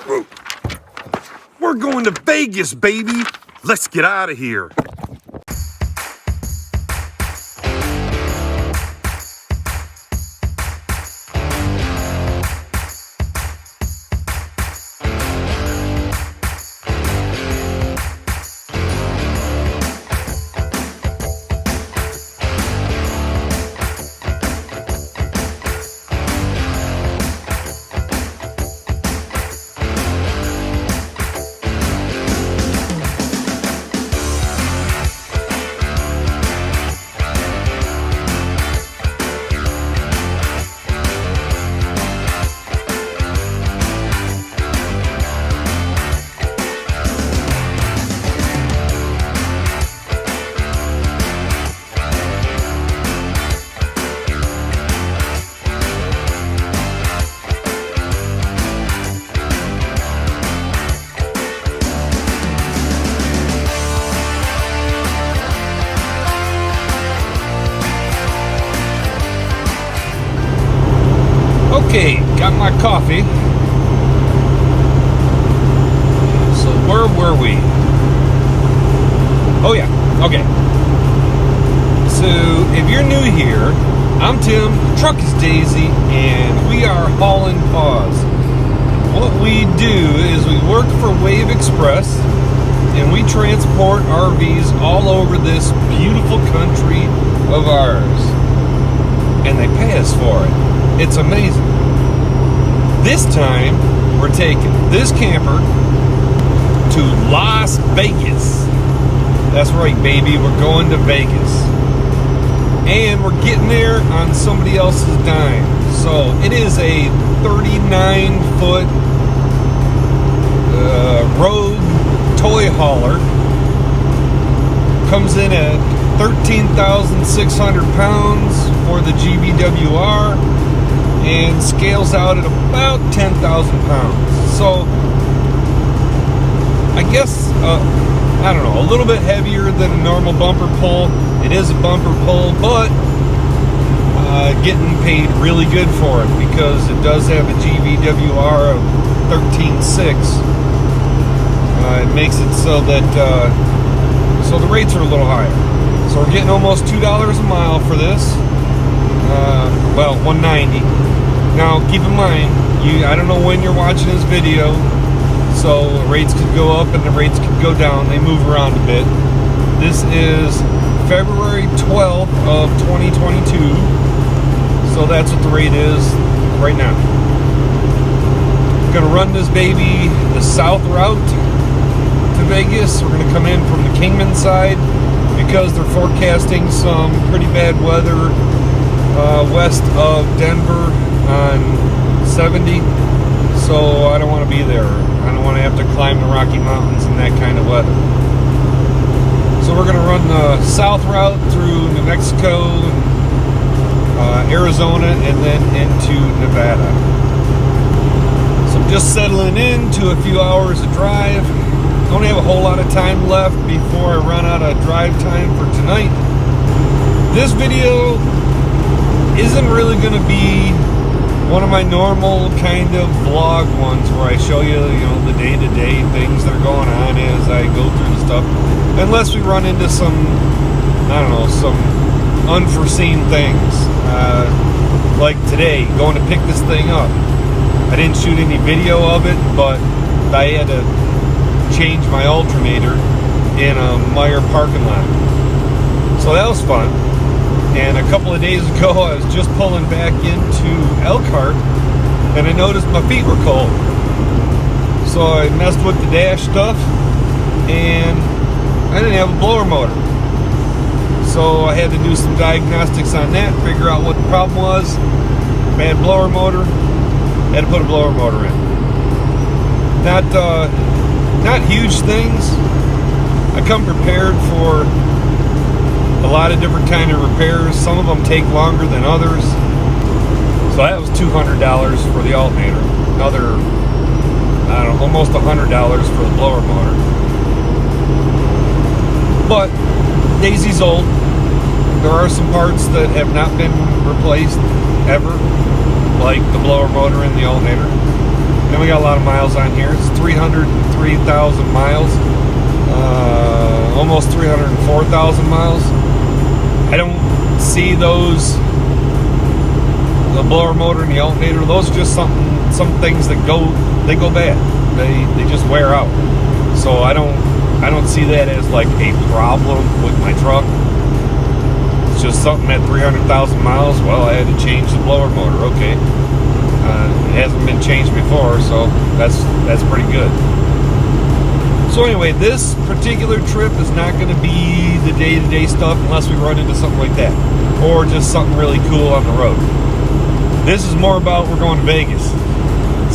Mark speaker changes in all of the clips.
Speaker 1: We're going to Vegas, baby. Let's get out of here. Okay, got my coffee. So where were we? Oh yeah, okay. So if you're new here, I'm Tim, the truck is Daisy, and we are hauling paws. What we do is we work for Wave Express, and we transport RVs all over this beautiful country of ours. And they pay us for it. It's amazing. This time, we're taking this camper to Las Vegas. That's right, baby. We're going to Vegas. And we're getting there on somebody else's dime. So, it is a 39-foot Rogue toy hauler. Comes in at 13,600 pounds for the GVWR. And scales out at about 10,000 pounds. So, I guess, I don't know, a little bit heavier than a normal bumper pull. It is a bumper pull, but getting paid really good for it because it does have a GVWR of 13.6. It makes it so that, so the rates are a little higher. So we're getting almost $2 a mile for this. Well, $1.90. Now, keep in mind, I don't know when you're watching this video, so the rates could go up and the rates could go down. They move around a bit. This is February 12th of 2022, so that's what the rate is right now. I'm going to run this baby the south route to Vegas. We're going to come in from the Kingman side because they're forecasting some pretty bad weather west of Denver on 70, so I don't want to be there. I don't want to have to climb the Rocky Mountains in that kind of weather. So we're going to run the south route through New Mexico, Arizona, and then into Nevada. So I'm just settling into a few hours of drive. Don't have a whole lot of time left before I run out of drive time for tonight. This video isn't really going to be one of my normal kind of vlog ones where I show you, the day-to-day things that are going on as I go through the stuff. Unless we run into some, I don't know, some unforeseen things. Like today, going to pick this thing up. I didn't shoot any video of it, but I had to change my alternator in a Meijer parking lot. So that was fun. And a couple of days ago, I was just pulling back into Elkhart, and I noticed my feet were cold. So I messed with the dash stuff, and I didn't have a blower motor. So I had to do some diagnostics on that, figure out what the problem was. Bad blower motor, had to put a blower motor in. Not huge things. I come prepared for a lot of different kind of repairs. Some of them take longer than others. So that was $200 for the alternator. Another, I don't know, almost $100 for the blower motor. But Daisy's old. There are some parts that have not been replaced ever, like the blower motor and the alternator. Then we got a lot of miles on here. It's 303,000 miles, almost 304,000 miles. I don't see those, the blower motor and the alternator, those are just some things that go bad. They just wear out. So I don't see that as like a problem with my truck. It's just something at 300,000 miles. Well, I had to change the blower motor. Okay, it hasn't been changed before, so that's pretty good. So anyway, this particular trip is not going to be the day-to-day stuff unless we run into something like that, or just something really cool on the road. This is more about, we're going to Vegas.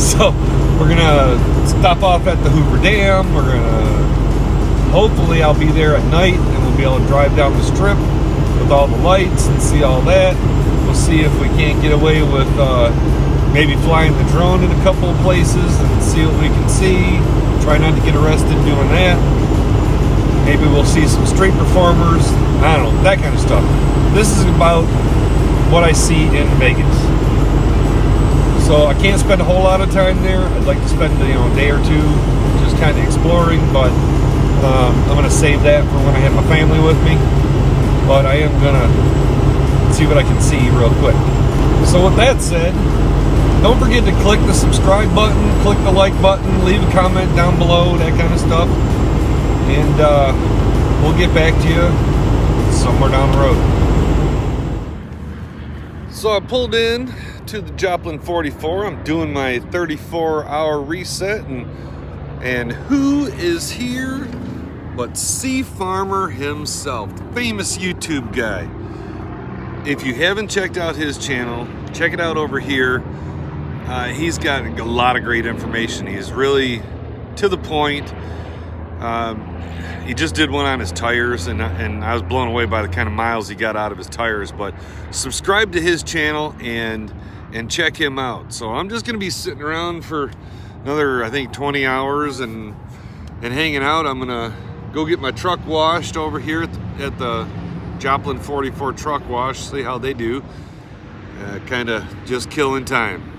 Speaker 1: So we're going to stop off at the Hoover Dam. We're going to, hopefully I'll be there at night and we'll be able to drive down the strip with all the lights and see all that. We'll see if we can't get away with maybe flying the drone in a couple of places and see what we can see. Try not to get arrested doing that. Maybe we'll see some street performers. I don't know, that kind of stuff. This is about what I see in Vegas. So I can't spend a whole lot of time there. I'd like to spend a day or two just kind of exploring, but I'm going to save that for when I have my family with me. But I am going to see what I can see real quick. So with that said, don't forget to click the subscribe button, click the like button, leave a comment down below, that kind of stuff. And we'll get back to you somewhere down the road. So I pulled in to the Joplin 44. I'm doing my 34-hour reset. And who is here but Sea Farmer himself, the famous YouTube guy. If you haven't checked out his channel, check it out over here. He's got a lot of great information. He's really to the point. He just did one on his tires, and I was blown away by the kind of miles he got out of his tires. But subscribe to his channel and check him out. So I'm just going to be sitting around for another, I think, 20 hours and hanging out. I'm going to go get my truck washed over here at the Joplin 44 truck wash, see how they do. Kind of just killing time.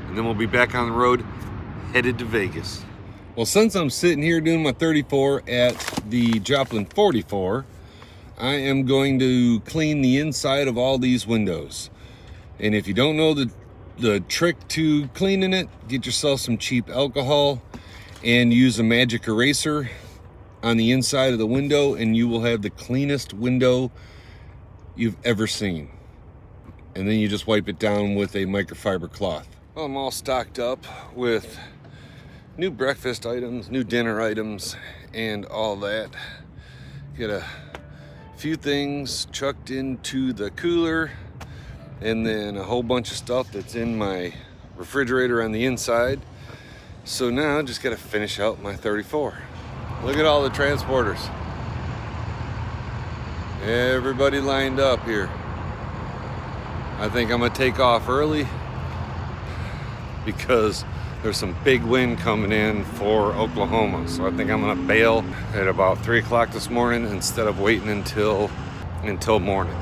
Speaker 1: And then we'll be back on the road, headed to Vegas. Well, since I'm sitting here doing my 34 at the Joplin 44, I am going to clean the inside of all these windows. And if you don't know the trick to cleaning it, get yourself some cheap alcohol and use a magic eraser on the inside of the window, and you will have the cleanest window you've ever seen. And then you just wipe it down with a microfiber cloth. Well, I'm all stocked up with new breakfast items, new dinner items, and all that. Get a few things chucked into the cooler, and then a whole bunch of stuff that's in my refrigerator on the inside. So now I just gotta finish out my 34. Look at all the transporters. Everybody lined up here. I think I'm gonna take off early because there's some big wind coming in for Oklahoma. So I think I'm gonna bail at about 3 o'clock this morning instead of waiting until morning.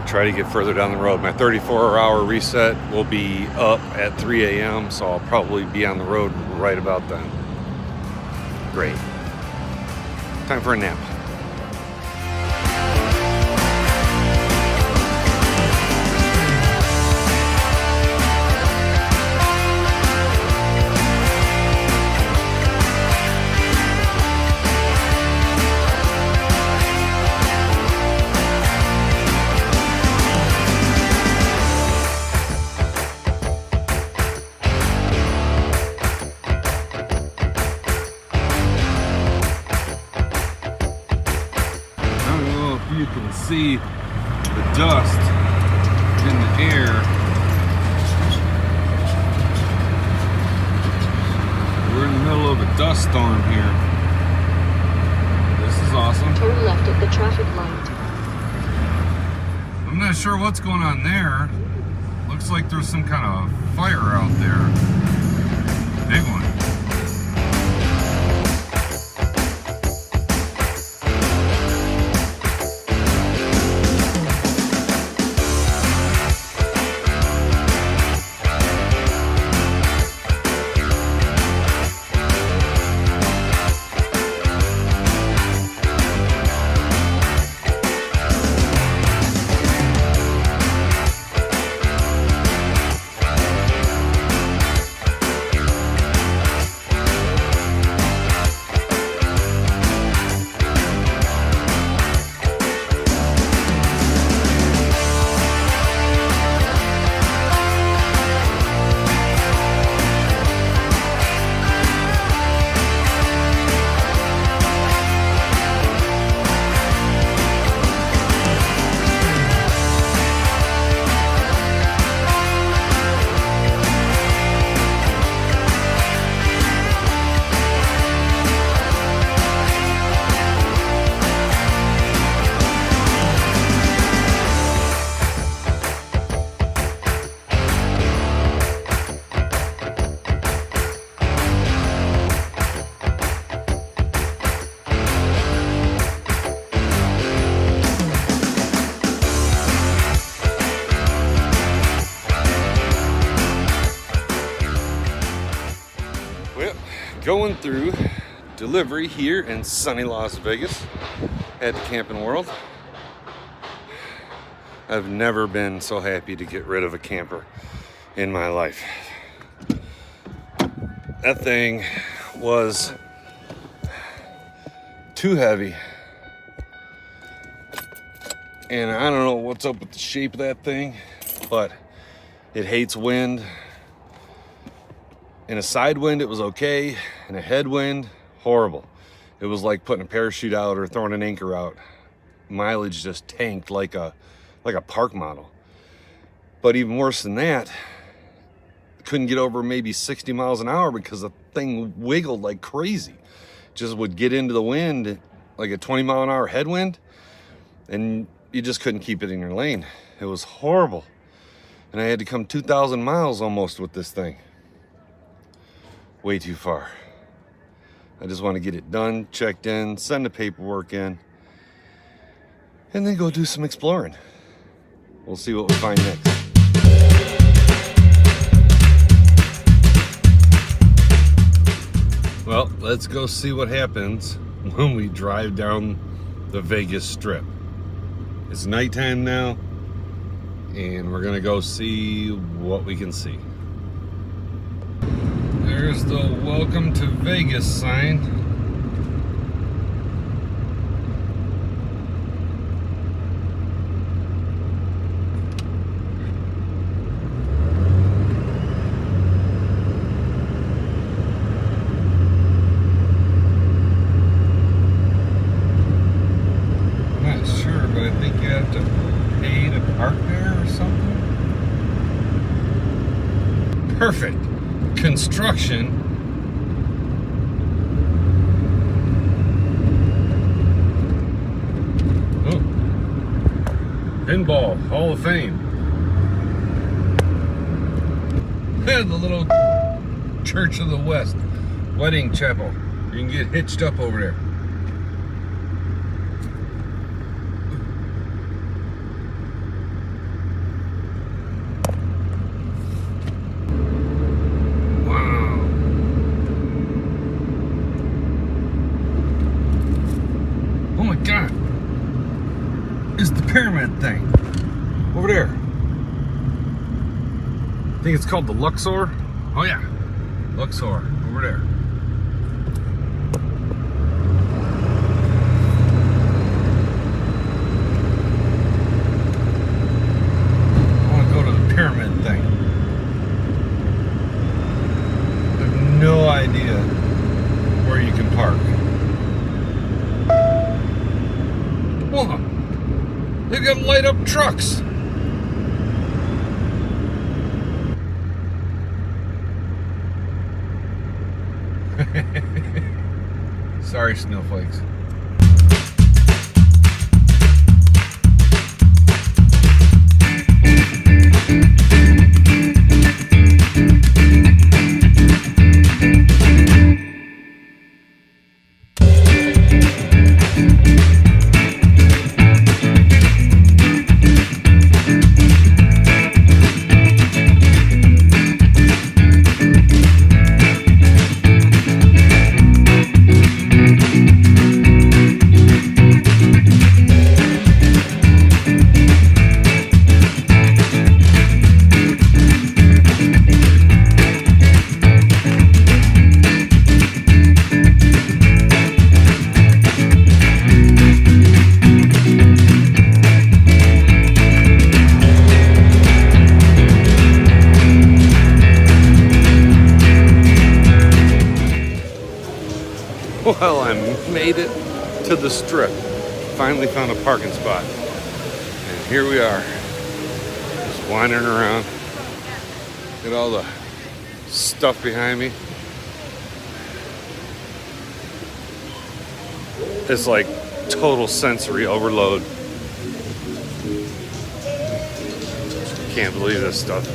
Speaker 1: Try to get further down the road. My 34-hour reset will be up at 3 a.m. so I'll probably be on the road right about then. Great. Time for a nap. You can see the dust in the air. We're in the middle of a dust storm here. This is awesome.
Speaker 2: Turn left at the traffic light.
Speaker 1: I'm not sure what's going on there. Looks like there's some kind of fire out there. Big one. Well, going through delivery here in sunny Las Vegas at the Camping World. I've never been so happy to get rid of a camper in my life. That thing was too heavy. And I don't know what's up with the shape of that thing, but it hates wind. In a side wind, it was okay. In a headwind, horrible. It was like putting a parachute out or throwing an anchor out. Mileage just tanked like a park model. But even worse than that, couldn't get over maybe 60 miles an hour because the thing wiggled like crazy. Just would get into the wind, like a 20 mile an hour headwind, and you just couldn't keep it in your lane. It was horrible. And I had to come 2,000 miles almost with this thing. Way too far. I just want to get it done, checked in, send the paperwork in, and then go do some exploring. We'll see what we find next. Well, let's go see what happens when we drive down the Vegas Strip. It's nighttime now, and we're gonna go see what we can see. There's the Welcome to Vegas sign. I'm not sure, but I think you have to pay to park there or something. Perfect. Construction. Oh, Pinball Hall of Fame. And the little Church of the West wedding chapel. You can get hitched up over there. God, is the pyramid thing over there. I think it's called the Luxor. Oh yeah, Luxor over there. I want to go to the pyramid thing. I have no idea where you can park. Whoa, they got light up trucks. Sorry, snowflakes. Well, I made it to the Strip. Finally found a parking spot. And here we are. Just wandering around. Look at all the stuff behind me. It's like total sensory overload. Can't believe this stuff.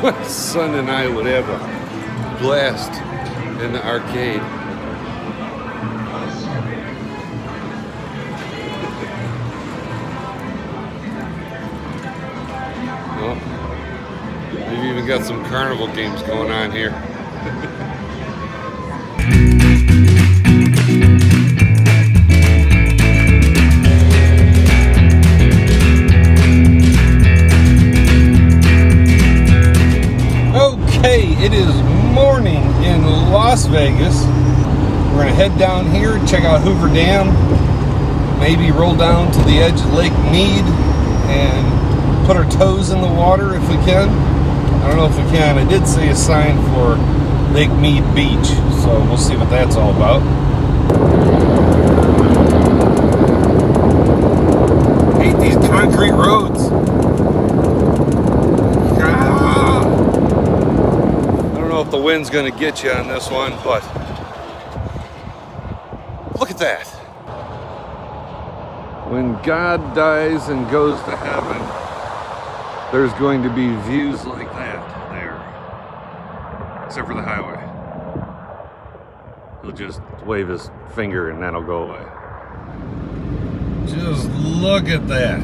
Speaker 1: My son and I would have a blast in the arcade. Well, we've even got some carnival games going on here. Okay, it is morning in Las Vegas. We're gonna head down here, check out Hoover Dam, maybe roll down to the edge of Lake Mead and put our toes in the water if we can. I don't know if we can. I did see a sign for Lake Mead Beach, so we'll see what that's all about. Hate these concrete roads. I don't know if the wind's gonna get you on this one, but look at that. When God dies and goes to heaven, there's going to be views like that there. Except for the highway. He'll just wave his finger and that'll go away. Just look at that.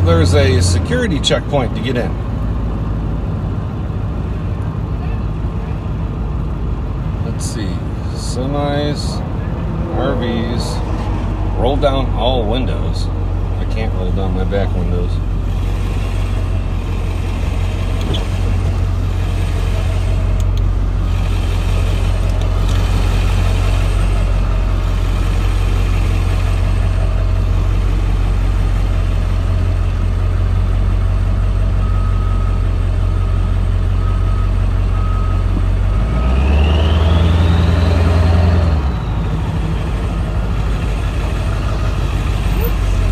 Speaker 1: There's a security checkpoint to get in. Let's see. Semis, RVs, roll down all windows. I can't roll down my back windows.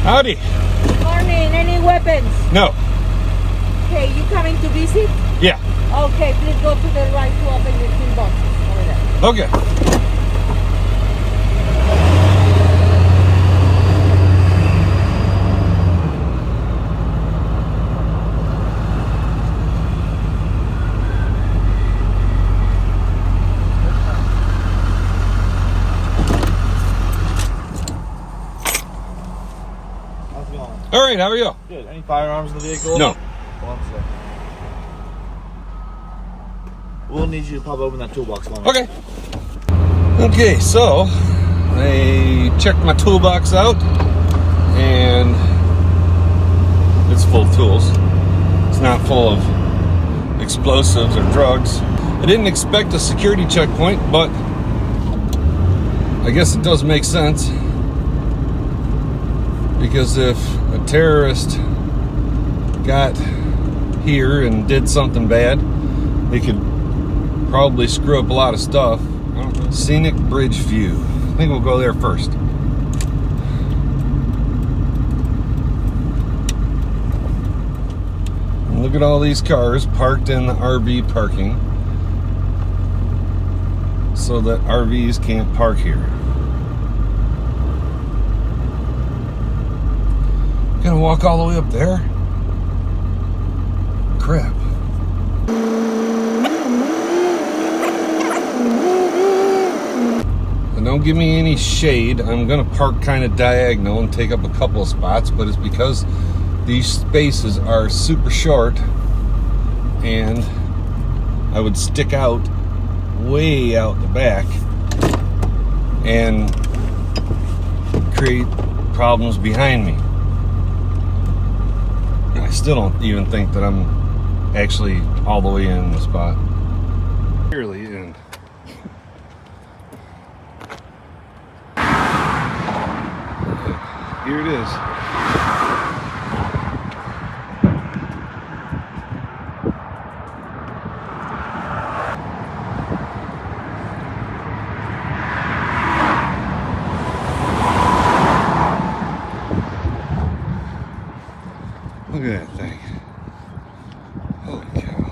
Speaker 1: Howdy.
Speaker 3: Morning, any weapons?
Speaker 1: No.
Speaker 3: Okay, you coming to visit?
Speaker 1: Yeah.
Speaker 3: Okay, please go to the right to open your tin boxes over there.
Speaker 1: Okay. All right, how are you?
Speaker 4: Good. Any firearms in the vehicle?
Speaker 1: No.
Speaker 4: One second. We'll need you to pop open that toolbox for me.
Speaker 1: Okay. Okay, so I checked my toolbox out and it's full of tools. It's not full of explosives or drugs. I didn't expect a security checkpoint, but I guess it does make sense. Because if a terrorist got here and did something bad, they could probably screw up a lot of stuff. Scenic Bridge View. I think we'll go there first. And look at all these cars parked in the RV parking so that RVs can't park here. Gonna walk all the way up there? Crap. And don't give me any shade. I'm gonna park kind of diagonal and take up a couple of spots, but it's because these spaces are super short and I would stick out way out the back and create problems behind me. I still don't even think that I'm Actually, all the way in the spot. Nearly in. Here it is. Look at that thing. Holy cow.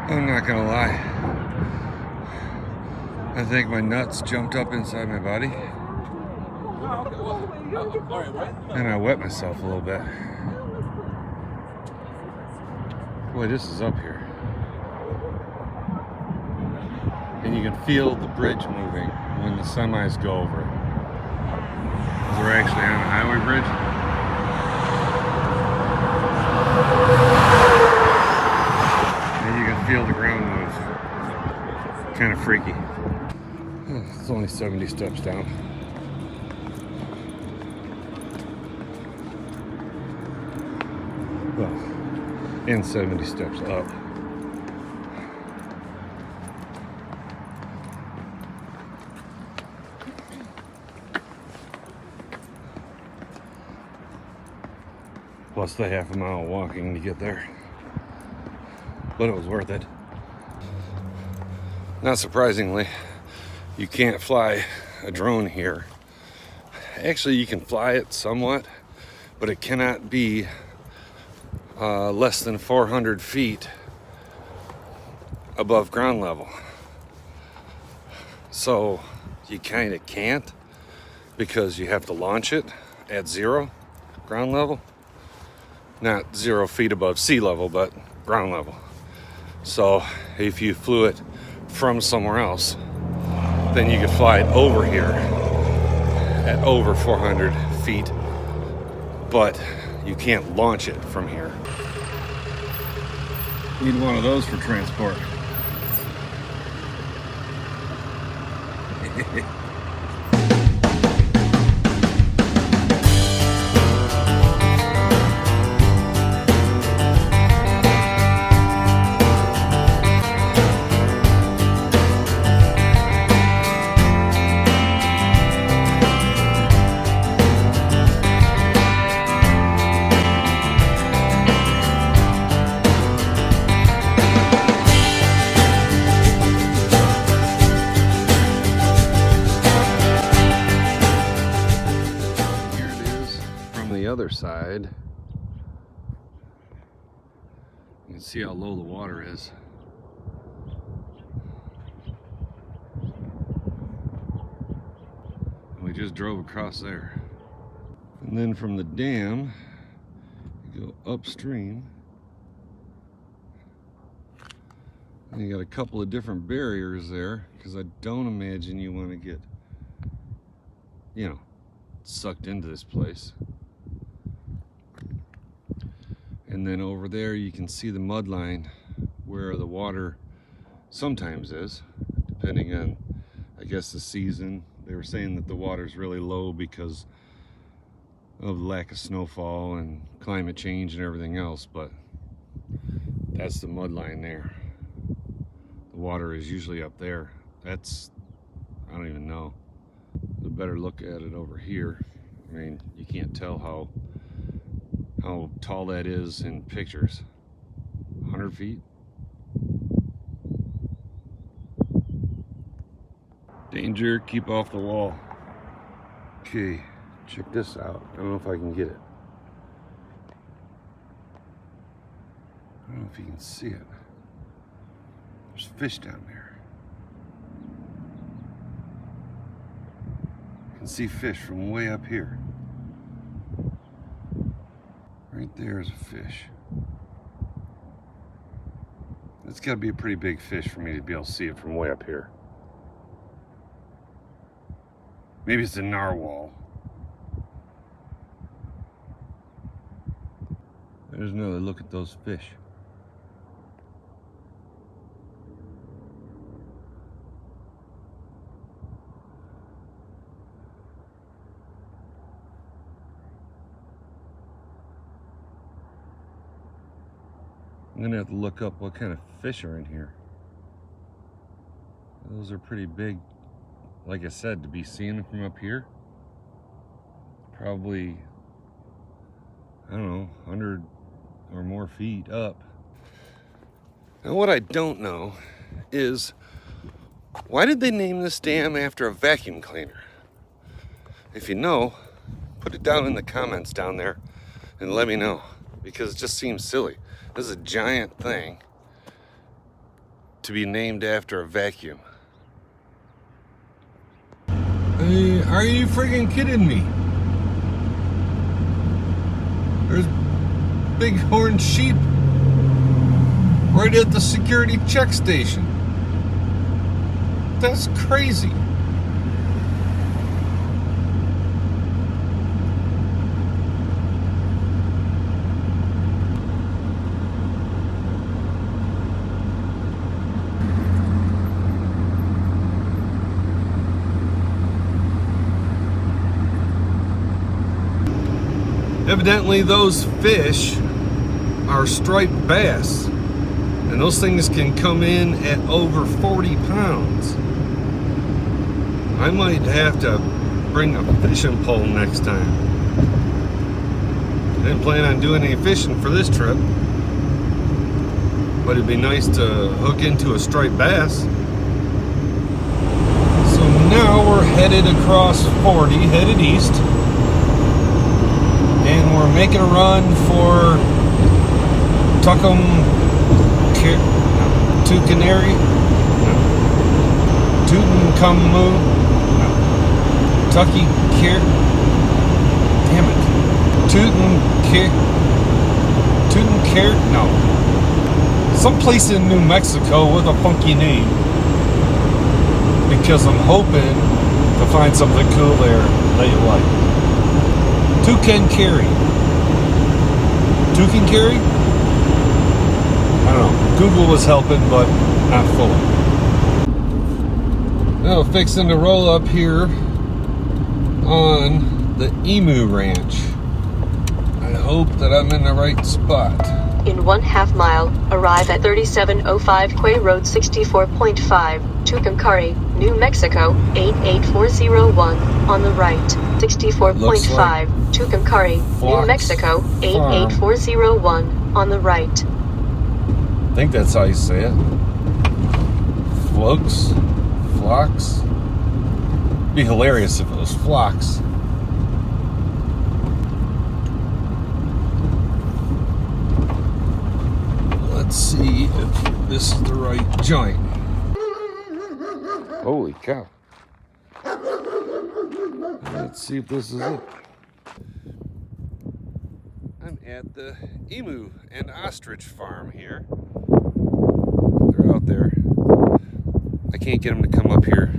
Speaker 1: I'm not gonna lie. I think my nuts jumped up inside my body. And I wet myself a little bit. Boy, this is up here. And you can feel the bridge moving when the semis go over it. 'Cause we're actually on a highway bridge. And you can feel the ground move. Kind of freaky. It's only 70 steps down. Well, and 70 steps up. Plus the half a mile walking to get there. But it was worth it. Not surprisingly, you can't fly a drone here. Actually, you can fly it somewhat, but it cannot be less than 400 feet above ground level. So you kind of can't, because you have to launch it at 0 ground level. Not 0 feet above sea level, but ground level. So if you flew it from somewhere else, then you could fly it over here at over 400 feet, but you can't launch it from here. Need one of those for transport. Other side, you can see how low the water is. And we just drove across there. And then from the dam, you go upstream, and you got a couple of different barriers there, because I don't imagine you want to get, you know, sucked into this place. And then over there you can see the mud line where the water sometimes is, depending on, I guess, the season. They were saying that the water's really low because of lack of snowfall and climate change and everything else, but that's the mud line there. The water is usually up there. That's, I don't even know. A better look at it over here. I mean, you can't tell how tall that is in pictures. 100 feet? Danger, keep off the wall. Okay, check this out. I don't know if I can get it. I don't know if you can see it. There's fish down there. You can see fish from way up here. Right there is a fish. It's got to be a pretty big fish for me to be able to see it from way up here. Maybe it's a narwhal. There's another look at those fish. I'm gonna have to look up what kind of fish are in here. Those are pretty big. Like I said, to be seeing them from up here, probably, I don't know, 100 or more feet up. Now what I don't know is, why did they name this dam after a vacuum cleaner? If you know, put it down in the comments down there and let me know, because it just seems silly. This is a giant thing to be named after a vacuum. Are you friggin' kidding me? There's bighorn sheep right at the security check station. That's crazy. Evidently those fish are striped bass, and those things can come in at over 40 pounds. I might have to bring a fishing pole next time. I didn't plan on doing any fishing for this trip, but it'd be nice to hook into a striped bass. So now we're headed across 40, headed east. And we're making a run for Tucanary, Tutankhamu, Tucky Care, damn it, Tutankhamu, no, someplace in New Mexico with a funky name, because I'm hoping to find something cool there that you like. Tucanary. I don't know. Google was helping, but not fully. Now fixing to roll up here on the Emu Ranch. I hope that I'm in the right spot.
Speaker 2: In 1/2 mile, arrive at 3705 Quay Road 64.5, Tucumcari, New Mexico, 88401, on the right. 64.5, Tucumcari, New Mexico, 88401, on the right.
Speaker 1: I think that's how you say it. Flocks? It'd be hilarious if it was flocks. Let's see if this is the right joint. Holy cow. Let's see if this is it. I'm at the emu and ostrich farm here. They're out there. I can't get them to come up here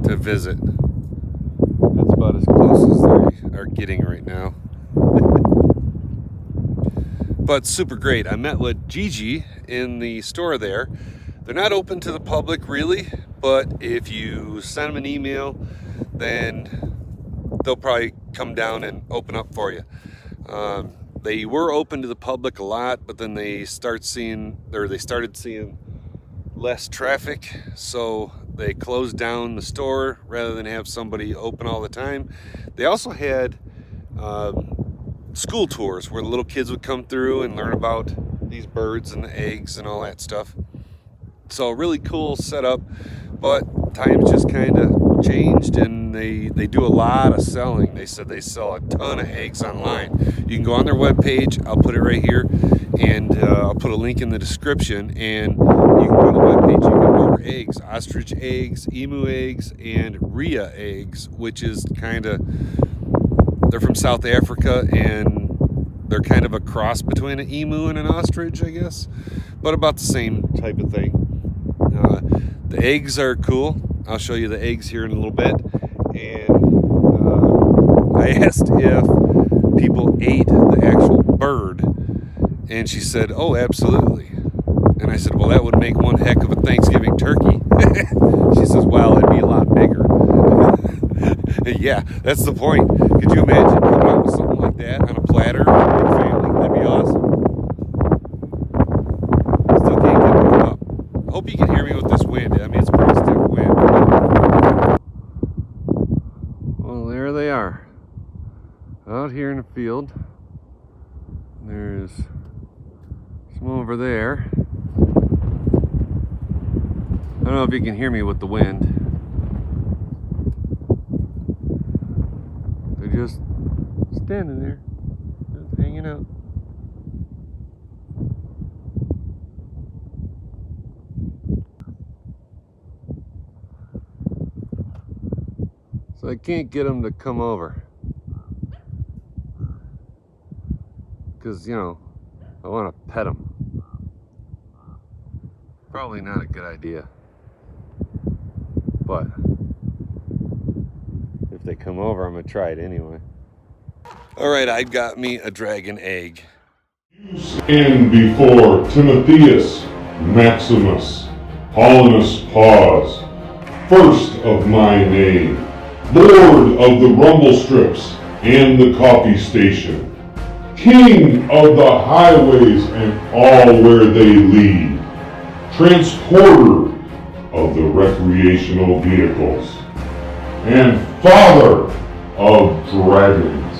Speaker 1: to visit. That's about as close as they are getting right now. But super great. I met with Gigi in the store there. They're not open to the public really, but if you send them an email, then they'll probably come down and open up for you. They were open to the public a lot, but then they started seeing less traffic, so they closed down the store rather than have somebody open all the time. They also had school tours where the little kids would come through and learn about these birds and the eggs and all that stuff. So really cool setup, but times just kind of changed, and they do a lot of selling. They said they sell a ton of eggs online. You can go on their webpage. I'll put it right here, and I'll put a link in the description, and you can go to the webpage. You can order eggs, ostrich eggs, emu eggs, and rhea eggs, which is they're from South Africa, and they're kind of a cross between an emu and an ostrich, I guess, but about the same type of thing. The eggs are cool. I'll show you the eggs here in a little bit. And I asked if people ate the actual bird, and she said, oh, absolutely. And I said, well, that would make one heck of a Thanksgiving turkey. She says, well, it'd be a lot bigger. Yeah, that's the point. Could you imagine coming out with something like that on a platter for a big family? That'd be awesome. wind. I mean, it's pretty stiff wind. Well, there they are. Out here in the field. There's some over there. I don't know if you can hear me with the wind. They're just standing there, just hanging out. So I can't get them to come over. Because, you know, I want to pet them. Probably not a good idea. But if they come over, I'm going to try it anyway. Alright, I got me a dragon egg.
Speaker 5: And before Timotheus Maximus Paulinus Pause, first of my name, Lord of the rumble strips and the coffee station, King of the highways and all where they lead, transporter of the recreational vehicles, and father of dragons,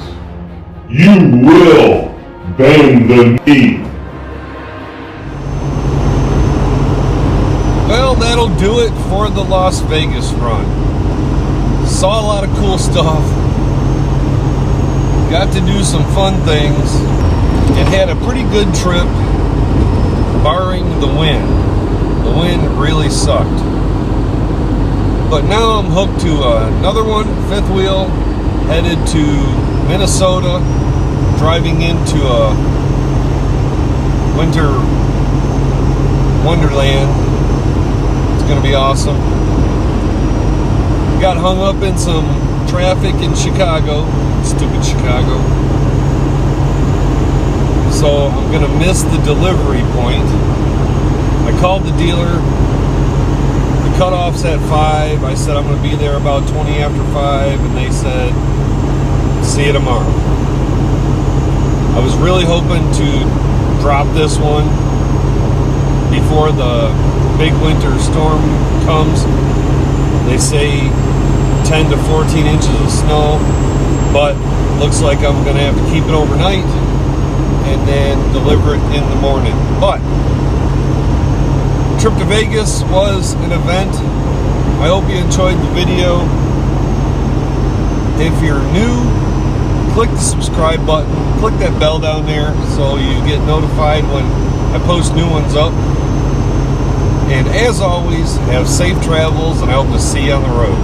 Speaker 5: you will bend the knee.
Speaker 1: Well, that'll do it for the Las Vegas run. Saw a lot of cool stuff. Got to do some fun things. And had a pretty good trip, barring the wind. The wind really sucked. But now I'm hooked to another one, fifth wheel, headed to Minnesota, driving into a winter wonderland. It's going to be awesome. Got hung up in some traffic in Chicago. Stupid Chicago. So I'm going to miss the delivery point. I called the dealer. The cutoff's at 5. I said I'm going to be there about 20 after 5, and they said, see you tomorrow. I was really hoping to drop this one before the big winter storm comes. They say 10 to 14 inches of snow, but looks like I'm going to have to keep it overnight and then deliver it in the morning. But trip to Vegas was an event. I hope you enjoyed the video. If you're new, click the subscribe button, click that bell down there so you get notified when I post new ones up. And as always, have safe travels, and I hope to see you on the road.